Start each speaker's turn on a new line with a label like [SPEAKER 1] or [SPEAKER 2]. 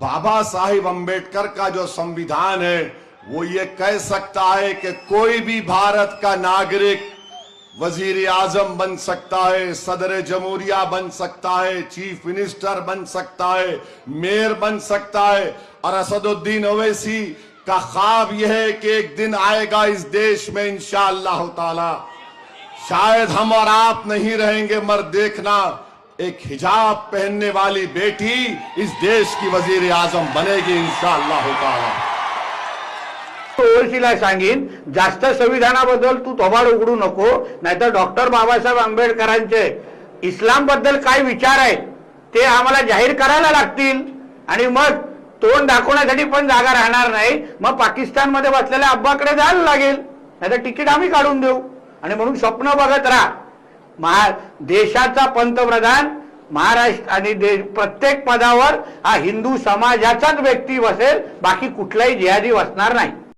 [SPEAKER 1] बाबा साहिब अंबेडकर का जो संविधान है वो ये कह सकता है कि कोई भी भारत का नागरिक वजीर आजम बन सकता है, सदर जमहूरिया बन सकता है, चीफ मिनिस्टर बन सकता है, मेयर बन सकता है। और असदुद्दीन ओवैसी का ख्वाब यह है कि एक दिन आएगा इस देश में इंशाअल्लाह ताला, शायद हम और आप नहीं रहेंगे मगर देखना, एक हिजाब पहनने वाली बेटी इस देश की वजीर आजम बनेगी इंशाअल्लाह ताला।
[SPEAKER 2] ओवैसीला सांगीन, जास्त संविधानाबद्दल तू थोबाड उघडू नको, नाहीतर डॉक्टर बाबासाहेब आंबेडकरांचे इस्लाम बद्दल काय विचार आहेत ते आम्हाला जाहीर करायला लागतील आणि मग तोंड दाखवण्यासाठी पण जागा राहणार नाही। मग पाकिस्तान मध्ये बसलेल्या अब्बाकडे जायला लागेल, नाहीतर तिकीट आम्ही काढून देऊ। आणि म्हणून स्वप्न बघत राहा, देशाचा पंतप्रधान महाराष्ट्र आणि प्रत्येक पदावर हा हिंदू समाजाचाच व्यक्ती बसेल, बाकी कुठलाही जिहादी बसणार नाही।